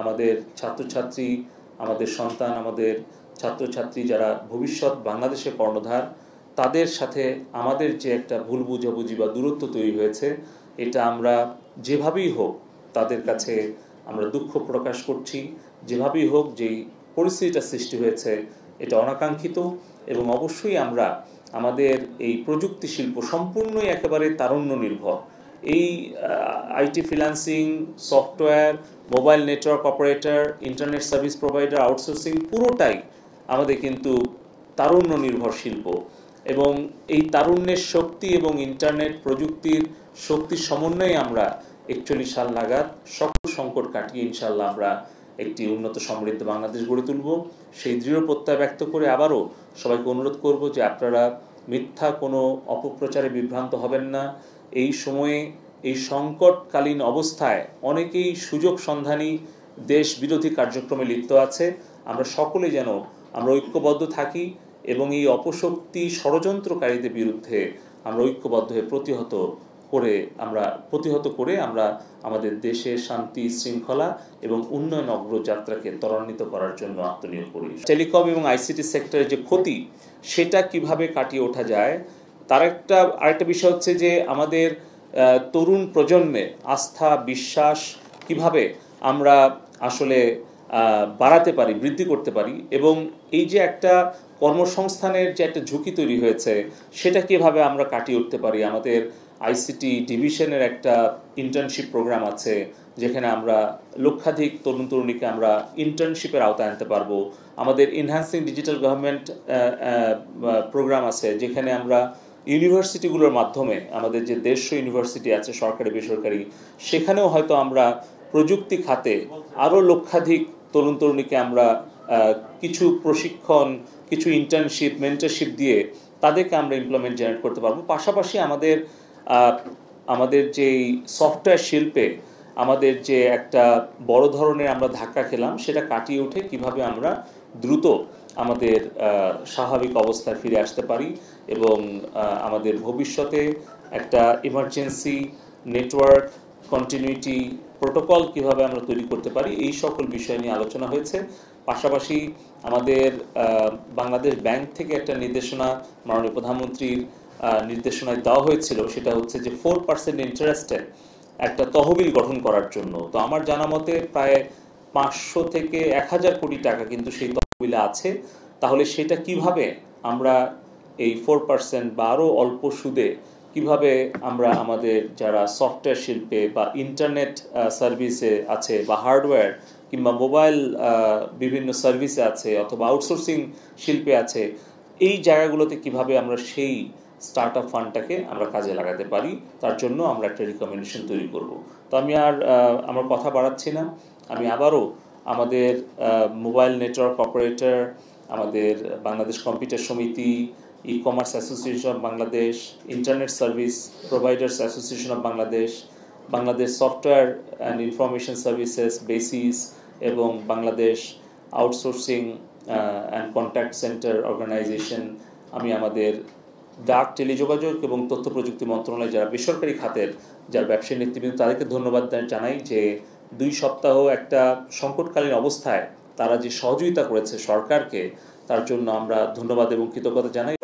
আমাদের ছাত্রছাত্রী, আমাদের সন্তান, আমাদের ছাত্রছাত্রী যারা ভবিষ্যৎ বাংলাদেশের কর্ণধার, তাদের সাথে আমাদের যে একটা ভুল বুঝাবুঝি বা দূরত্ব তৈরি হয়েছে, এটা আমরা যেভাবেই হোক তাদের কাছে আমরা দুঃখ প্রকাশ করছি। যেভাবেই হোক যেই পরিস্থিতিটা সৃষ্টি হয়েছে এটা অনাকাঙ্ক্ষিত, এবং অবশ্যই আমরা আমাদের এই প্রযুক্তি শিল্প সম্পূর্ণই একেবারে তারুণ্য নির্ভর। এই IT freelancing, software, mobile network operator, internet service provider, outsourcing পুরোটাই আমাদের কিন্তু তারুণ্য নির্ভর শিল্প। এবং এই তারুণ্যের শক্তি এবং ইন্টারনেট প্রযুক্তির শক্তির সমন্বয়ে আমরা 41 সাল নাগাদ সকল সংকট কাটিয়ে ইনশাল্লাহ আমরা একটি উন্নত সমৃদ্ধ বাংলাদেশ গড়ে তুলব। সেই দৃঢ় প্রত্যয় ব্যক্ত করে আবারও সবাইকে অনুরোধ করব যে আপনারা মিথ্যা কোনো অপপ্রচারে বিভ্রান্ত হবেন না। এই সময়ে, এই সংকটকালীন অবস্থায় অনেকেই সুযোগ সন্ধানী দেশ বিরোধী কার্যক্রমে লিপ্ত আছে। আমরা সকলে যেন আমরা ঐক্যবদ্ধ থাকি এবং এই অপশক্তি ষড়যন্ত্রকারীদের বিরুদ্ধে আমরা ঐক্যবদ্ধ হয়ে প্রতিহত করে আমরা আমাদের দেশের শান্তি, শৃঙ্খলা এবং উন্নয়ন অগ্রযাত্রাকে ত্বরান্বিত করার জন্য আত্মনিয়োগ করি। টেলিকম এবং আইসিটি সেক্টরের যে ক্ষতি, সেটা কিভাবে কাটিয়ে ওঠা যায়, তার আরেকটা বিষয় হচ্ছে যে আমাদের তরুণ প্রজন্মের আস্থা, বিশ্বাস কিভাবে আমরা আসলে বাড়াতে পারি, বৃদ্ধি করতে পারি, এবং এই যে একটা কর্মসংস্থানের যে একটা ঝুঁকি তৈরি হয়েছে সেটা কিভাবে আমরা কাটিয়ে উঠতে পারি। আমাদের আইসিটি ডিভিশনের একটা ইন্টার্নশিপ প্রোগ্রাম আছে, যেখানে আমরা লক্ষাধিক তরুণ তরুণীকে আমরা ইন্টার্নশিপের আওতায় আনতে পারবো। আমাদের এনহ্যান্সিং ডিজিটাল গভর্নমেন্ট প্রোগ্রাম আছে, যেখানে আমরা ইউনিভার্সিটিগুলোর মাধ্যমে আমাদের যে 150 ইউনিভার্সিটি আছে সরকারি বেসরকারি, সেখানেও হয়তো আমরা প্রযুক্তি খাতে আরও লক্ষাধিক তরুণ তরুণীকে আমরা কিছু প্রশিক্ষণ, কিছু ইন্টার্নশিপ, মেন্টরশিপ দিয়ে তাদেরকে আমরা এমপ্লয়মেন্ট জেনারেট করতে পারবো। পাশাপাশি আমাদের যেই সফটওয়্যার শিল্পে আমাদের যে একটা বড় ধরনের আমরা ধাক্কা খেলাম, সেটা কাটিয়ে উঠে কিভাবে আমরা দ্রুত আমাদের স্বাভাবিক অবস্থায় ফিরে আসতে পারি এবং আমাদের ভবিষ্যতে একটা ইমার্জেন্সি নেটওয়ার্ক কন্টিনিউটি প্রোটোকল কিভাবে আমরা তৈরি করতে পারি, এই সকল বিষয় নিয়ে আলোচনা হয়েছে। পাশাপাশি আমাদের বাংলাদেশ ব্যাংক থেকে একটা নির্দেশনা মাননীয় প্রধানমন্ত্রীর নির্দেশনায় দেওয়া হয়েছিল, সেটা হচ্ছে যে 4% ইন্টারেস্টে একটা তহবিল গঠন করার জন্য। তো আমার জানা মতে প্রায় 500 থেকে 1000 কোটি টাকা কিন্তু সেই তহবিলে আছে। তাহলে সেটা কিভাবে আমরা এই 4% বা আরও অল্প সুদে কিভাবে আমরা আমাদের যারা সফটওয়্যার শিল্পে বা ইন্টারনেট সার্ভিসে আছে বা হার্ডওয়্যার কিংবা মোবাইল বিভিন্ন সার্ভিসে আছে অথবা আউটসোর্সিং শিল্পে আছে, এই জায়গাগুলোতে কিভাবে আমরা সেই স্টার্ট আপ ফান্ডটাকে আমরা কাজে লাগাতে পারি, তার জন্য আমরা একটা রিকমেন্ডেশন তৈরি করব। তো আমি আর আমার কথা বাড়াচ্ছি না, আমি আবারও আমাদের মোবাইল নেটওয়ার্ক অপারেটর, আমাদের বাংলাদেশ কম্পিউটার সমিতি, e commerce association of Bangladesh, internet service providers association of Bangladesh, Bangladesh software and information services BASIS এবং Bangladesh outsourcing and contact centre organisation, আমি আমাদের ডাক, টেলিযোগাযোগ এবং তথ্য প্রযুক্তি মন্ত্রণালয় যারা বেসরকারি খাতের যারা ব্যবসায়ী নেতৃবৃন্দ, তাদেরকে ধন্যবাদ জানাই যে 2 সপ্তাহ একটা সংকটকালীন অবস্থায় তারা যে সহযোগিতা করেছে সরকারকে, তার জন্য আমরা ধন্যবাদ এবং কৃতজ্ঞতা জানাই।